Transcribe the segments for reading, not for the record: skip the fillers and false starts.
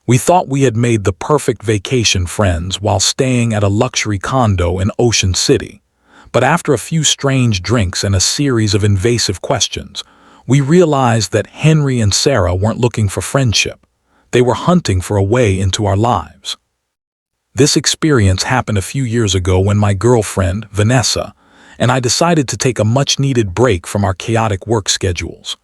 We thought we had made the perfect vacation friends while staying at a luxury condo in Ocean City. But after a few strange drinks and a series of invasive questions, we realized that Henry and Sarah weren't looking for friendship. They were hunting for a way into our lives. This experience happened a few years ago when my girlfriend, Vanessa, and I decided to take a much-needed break from our chaotic work schedules.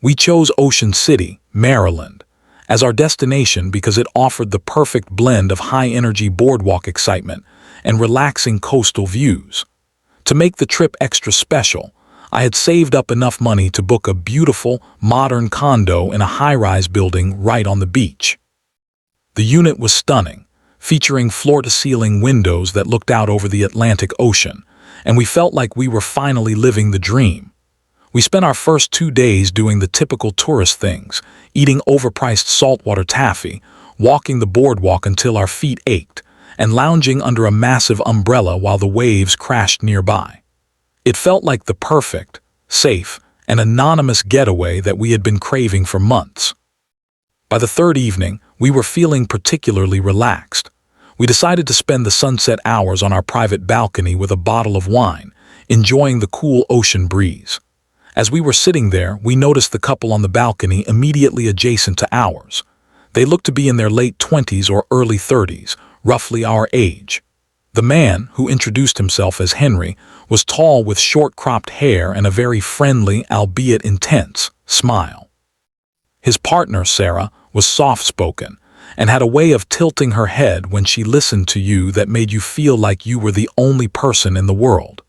We chose Ocean City, Maryland, as our destination because it offered the perfect blend of high-energy boardwalk excitement and relaxing coastal views. To make the trip extra special, I had saved up enough money to book a beautiful, modern condo in a high-rise building right on the beach. The unit was stunning, featuring floor-to-ceiling windows that looked out over the Atlantic Ocean, and we felt like we were finally living the dream. We spent our first 2 days doing the typical tourist things, eating overpriced saltwater taffy, walking the boardwalk until our feet ached, and lounging under a massive umbrella while the waves crashed nearby. It felt like the perfect, safe, and anonymous getaway that we had been craving for months. By the third evening, we were feeling particularly relaxed. We decided to spend the sunset hours on our private balcony with a bottle of wine, enjoying the cool ocean breeze. As we were sitting there, we noticed the couple on the balcony immediately adjacent to ours. They looked to be in their late 20s or early 30s, roughly our age. The man, who introduced himself as Henry, was tall with short-cropped hair and a very friendly, albeit intense, smile. His partner, Sarah, was soft-spoken and had a way of tilting her head when she listened to you that made you feel like you were the only person in the world.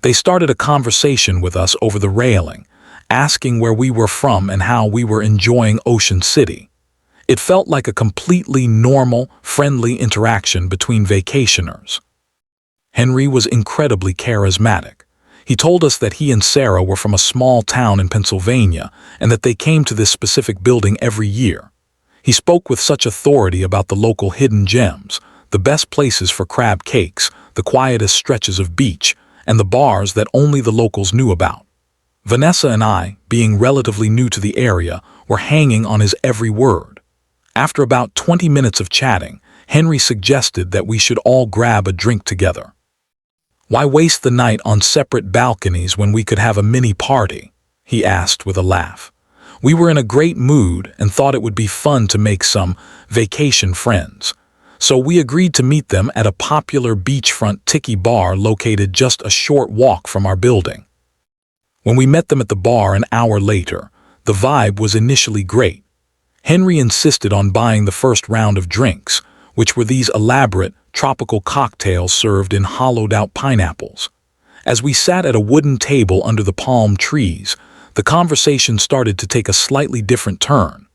They started a conversation with us over the railing, asking where we were from and how we were enjoying Ocean City. It felt like a completely normal, friendly interaction between vacationers. Henry was incredibly charismatic. He told us that he and Sarah were from a small town in Pennsylvania and that they came to this specific building every year. He spoke with such authority about the local hidden gems, the best places for crab cakes, the quietest stretches of beach, and the bars that only the locals knew about. Vanessa and I, being relatively new to the area, were hanging on his every word. After about 20 minutes of chatting, Henry suggested that we should all grab a drink together. "Why waste the night on separate balconies when we could have a mini party?" he asked with a laugh. We were in a great mood and thought it would be fun to make some vacation friends. So we agreed to meet them at a popular beachfront tiki bar located just a short walk from our building. When we met them at the bar an hour later, the vibe was initially great. Henry insisted on buying the first round of drinks, which were these elaborate, tropical cocktails served in hollowed-out pineapples. As we sat at a wooden table under the palm trees, the conversation started to take a slightly different turn.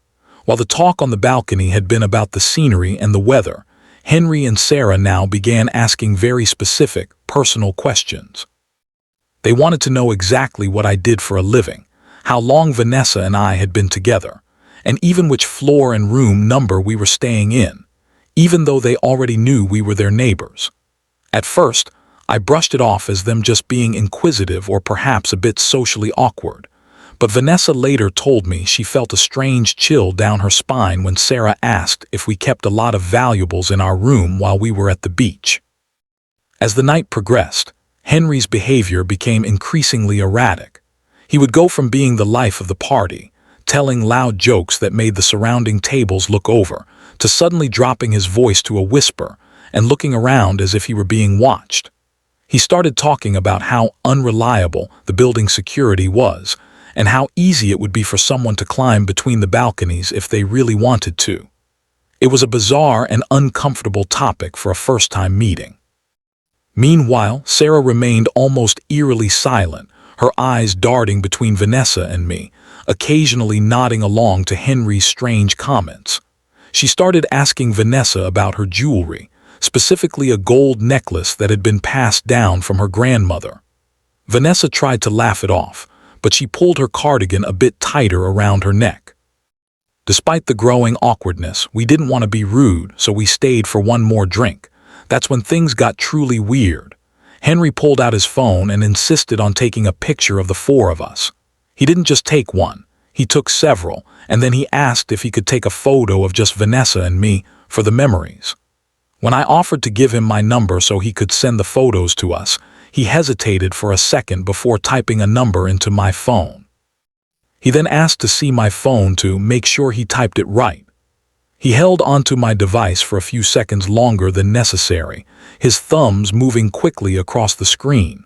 While the talk on the balcony had been about the scenery and the weather, Henry and Sarah now began asking very specific, personal questions. They wanted to know exactly what I did for a living, how long Vanessa and I had been together, and even which floor and room number we were staying in, even though they already knew we were their neighbors. At first, I brushed it off as them just being inquisitive or perhaps a bit socially awkward. But Vanessa later told me she felt a strange chill down her spine when Sarah asked if we kept a lot of valuables in our room while we were at the beach. As the night progressed, Henry's behavior became increasingly erratic. He would go from being the life of the party, telling loud jokes that made the surrounding tables look over, to suddenly dropping his voice to a whisper and looking around as if he were being watched. He started talking about how unreliable the building's security was, and how easy it would be for someone to climb between the balconies if they really wanted to. It was a bizarre and uncomfortable topic for a first-time meeting. Meanwhile, Sarah remained almost eerily silent, her eyes darting between Vanessa and me, occasionally nodding along to Henry's strange comments. She started asking Vanessa about her jewelry, specifically a gold necklace that had been passed down from her grandmother. Vanessa tried to laugh it off, but she pulled her cardigan a bit tighter around her neck. Despite the growing awkwardness, we didn't want to be rude, so we stayed for one more drink. That's when things got truly weird. Henry pulled out his phone and insisted on taking a picture of the four of us. He didn't just take one, He took several, and then he asked if he could take a photo of just Vanessa and me for the memories. When I offered to give him my number so he could send the photos to us, he hesitated for a second before typing a number into my phone. He then asked to see my phone to make sure he typed it right. He held onto my device for a few seconds longer than necessary, his thumbs moving quickly across the screen.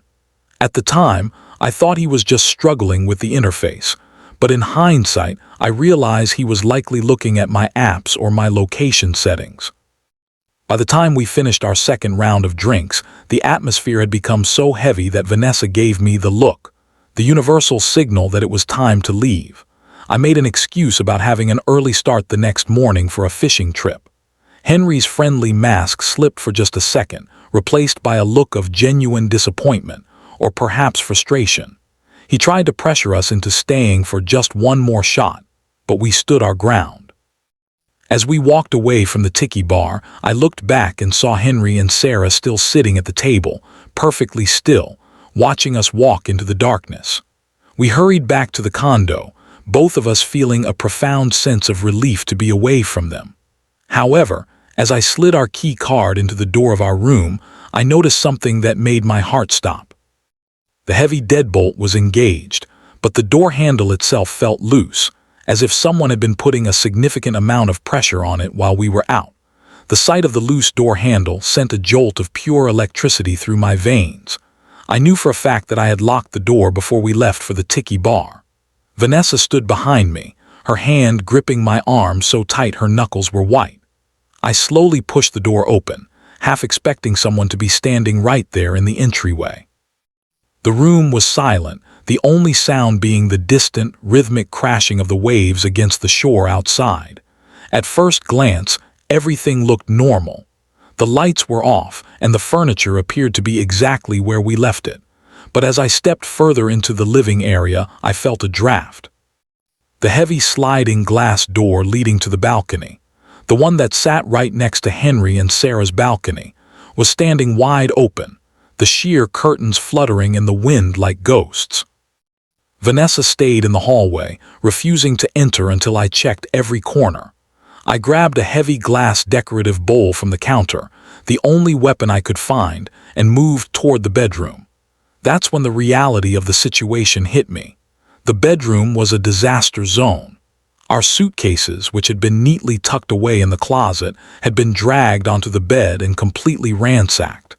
At the time, I thought he was just struggling with the interface, but in hindsight, I realized he was likely looking at my apps or my location settings. By the time we finished our second round of drinks, the atmosphere had become so heavy that Vanessa gave me the look, the universal signal that it was time to leave. I made an excuse about having an early start the next morning for a fishing trip. Henry's friendly mask slipped for just a second, replaced by a look of genuine disappointment, or perhaps frustration. He tried to pressure us into staying for just one more shot, but we stood our ground. As we walked away from the tiki bar, I looked back and saw Henry and Sarah still sitting at the table, perfectly still, watching us walk into the darkness. We hurried back to the condo, both of us feeling a profound sense of relief to be away from them. However, as I slid our key card into the door of our room, I noticed something that made my heart stop. The heavy deadbolt was engaged, but the door handle itself felt loose, as if someone had been putting a significant amount of pressure on it while we were out. The sight of the loose door handle sent a jolt of pure electricity through my veins. I knew for a fact that I had locked the door before we left for the tiki bar. Vanessa stood behind me, her hand gripping my arm so tight her knuckles were white. I slowly pushed the door open, half expecting someone to be standing right there in the entryway. The room was silent, the only sound being the distant, rhythmic crashing of the waves against the shore outside. At first glance, everything looked normal. The lights were off, and the furniture appeared to be exactly where we left it. But as I stepped further into the living area, I felt a draft. The heavy sliding glass door leading to the balcony, the one that sat right next to Henry and Sarah's balcony, was standing wide open, the sheer curtains fluttering in the wind like ghosts. Vanessa stayed in the hallway, refusing to enter until I checked every corner. I grabbed a heavy glass decorative bowl from the counter, the only weapon I could find, and moved toward the bedroom. That's when the reality of the situation hit me. The bedroom was a disaster zone. Our suitcases, which had been neatly tucked away in the closet, had been dragged onto the bed and completely ransacked.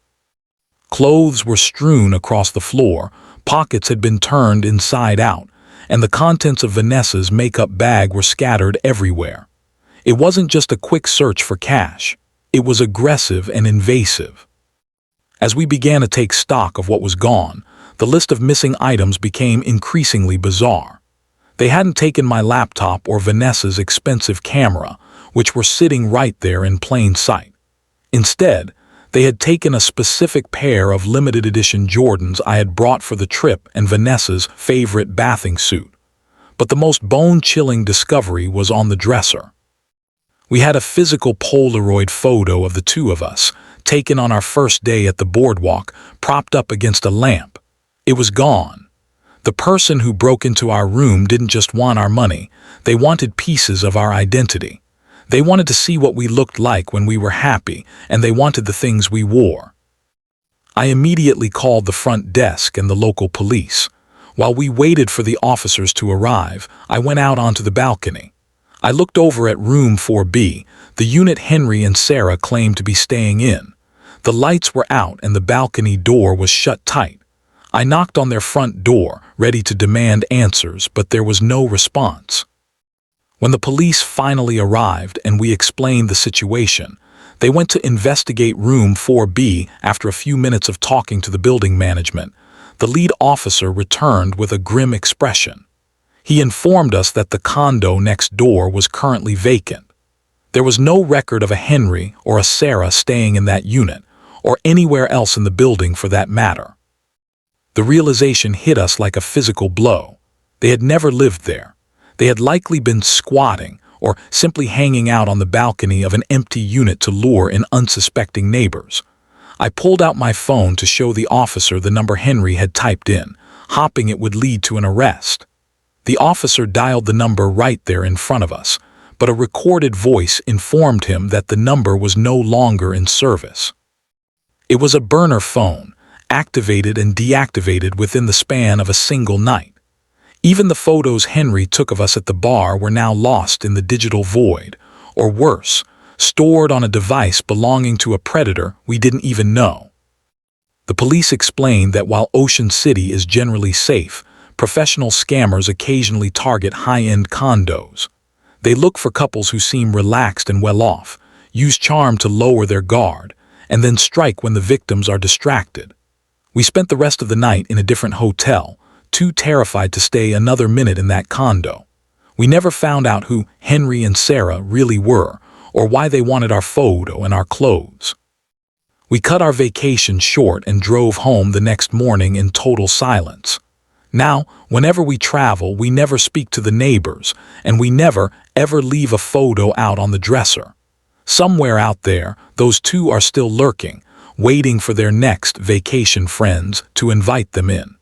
Clothes were strewn across the floor, pockets had been turned inside out, and the contents of Vanessa's makeup bag were scattered everywhere. It wasn't just a quick search for cash. It was aggressive and invasive. As we began to take stock of what was gone, the list of missing items became increasingly bizarre. They hadn't taken my laptop or Vanessa's expensive camera, which were sitting right there in plain sight. Instead, they had taken a specific pair of limited edition Jordans I had brought for the trip and Vanessa's favorite bathing suit. But the most bone-chilling discovery was on the dresser. We had a physical Polaroid photo of the two of us, taken on our first day at the boardwalk, propped up against a lamp. It was gone. The person who broke into our room didn't just want our money, they wanted pieces of our identity. They wanted to see what we looked like when we were happy, and they wanted the things we wore. I immediately called the front desk and the local police. While we waited for the officers to arrive, I went out onto the balcony. I looked over at room 4B, the unit Henry and Sarah claimed to be staying in. The lights were out and the balcony door was shut tight. I knocked on their front door, ready to demand answers, but there was no response. When the police finally arrived and we explained the situation, they went to investigate room 4B after a few minutes of talking to the building management. The lead officer returned with a grim expression. He informed us that the condo next door was currently vacant. There was no record of a Henry or a Sarah staying in that unit, or anywhere else in the building for that matter. The realization hit us like a physical blow. They had never lived there. They had likely been squatting or simply hanging out on the balcony of an empty unit to lure in unsuspecting neighbors. I pulled out my phone to show the officer the number Henry had typed in, hoping it would lead to an arrest. The officer dialed the number right there in front of us, but a recorded voice informed him that the number was no longer in service. It was a burner phone, activated and deactivated within the span of a single night. Even the photos Henry took of us at the bar were now lost in the digital void, or worse, stored on a device belonging to a predator we didn't even know. The police explained that while Ocean City is generally safe, professional scammers occasionally target high-end condos. They look for couples who seem relaxed and well-off, use charm to lower their guard, and then strike when the victims are distracted. We spent the rest of the night in a different hotel, too terrified to stay another minute in that condo. We never found out who Henry and Sarah really were, or why they wanted our photo and our clothes. We cut our vacation short and drove home the next morning in total silence. Now, whenever we travel, we never speak to the neighbors, and we never, ever leave a photo out on the dresser. Somewhere out there, those two are still lurking, waiting for their next vacation friends to invite them in.